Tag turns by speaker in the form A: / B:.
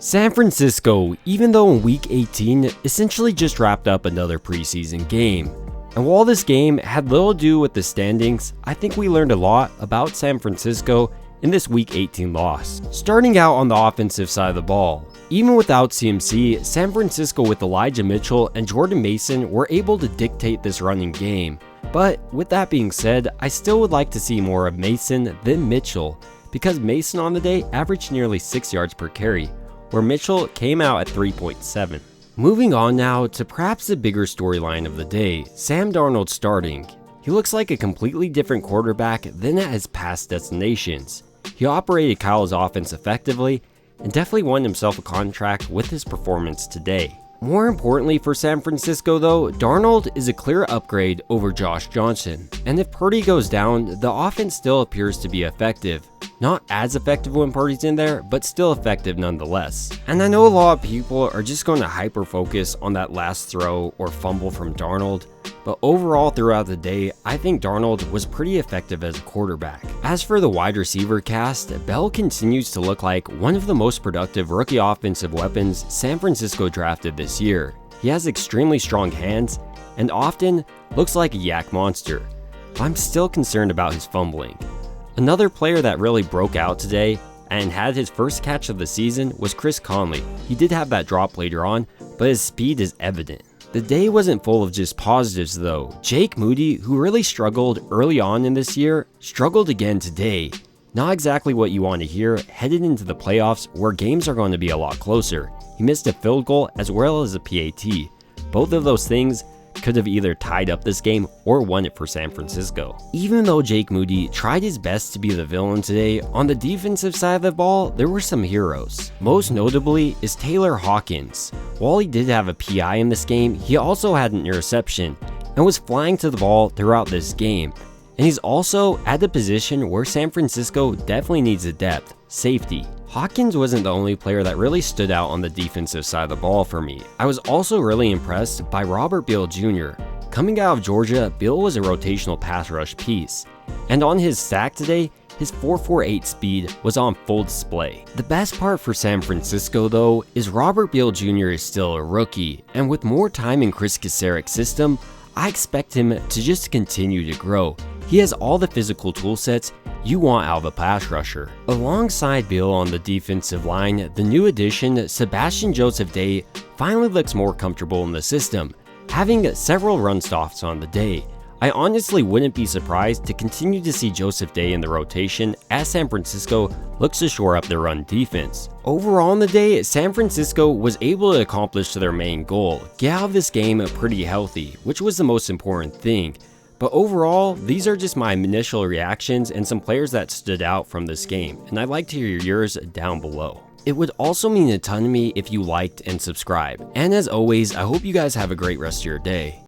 A: San Francisco, even though in Week 18, essentially just wrapped up another preseason game. And while this game had little to do with the standings, I think we learned a lot about San Francisco in this Week 18 loss. Starting out on the offensive side of the ball, even without CMC, San Francisco with Elijah Mitchell and Jordan Mason were able to dictate this running game. But with that being said, I still would like to see more of Mason than Mitchell, because Mason on the day averaged nearly 6 yards per carry, where Mitchell came out at 3.7. Moving on now to perhaps the bigger storyline of the day, Sam Darnold starting. He looks like a completely different quarterback than at his past destinations. He operated Kyle's offense effectively and definitely won himself a contract with his performance today. More importantly for San Francisco though, Darnold is a clear upgrade over Josh Johnson, and if Purdy goes down, the offense still appears to be effective. Not as effective when Purdy's in there, but still effective nonetheless. And I know a lot of people are just going to hyper focus on that last throw or fumble from Darnold, but overall throughout the day, I think Darnold was pretty effective as a quarterback. As for the wide receiver cast, Bell continues to look like one of the most productive rookie offensive weapons San Francisco drafted this year. He has extremely strong hands and often looks like a yak monster, but I'm still concerned about his fumbling. Another player that really broke out today and had his first catch of the season was Chris Conley. He did have that drop later on, but his speed is evident. The day wasn't full of just positives though. Jake Moody, who really struggled early on in this year, struggled again today. Not exactly what you want to hear headed into the playoffs where games are going to be a lot closer. He missed a field goal as well as a PAT. Both of those things could have either tied up this game or won it for San Francisco. Even though Jake Moody tried his best to be the villain today, on the defensive side of the ball, there were some heroes. Most notably is Taylor Hawkins. While he did have a PI in this game, he also had an interception and was flying to the ball throughout this game. And he's also at the position where San Francisco definitely needs a depth, safety. Hawkins wasn't the only player that really stood out on the defensive side of the ball for me. I was also really impressed by Robert Beal Jr. Coming out of Georgia, Beal was a rotational pass rush piece. And on his sack today, his 4.48 speed was on full display. The best part for San Francisco though is Robert Beal Jr. is still a rookie, and with more time in Chris Kaceric's system, I expect him to just continue to grow. He has all the physical tool sets you want out of a pass rusher. Alongside Beal on the defensive line, the new addition, Sebastian Joseph Day, finally looks more comfortable in the system, having several run stops on the day. I honestly wouldn't be surprised to continue to see Joseph Day in the rotation as San Francisco looks to shore up their run defense. Overall on the day, San Francisco was able to accomplish their main goal, get out of this game pretty healthy, which was the most important thing. But overall, these are just my initial reactions and some players that stood out from this game, and I'd like to hear yours down below. It would also mean a ton to me if you liked and subscribed. And as always, I hope you guys have a great rest of your day.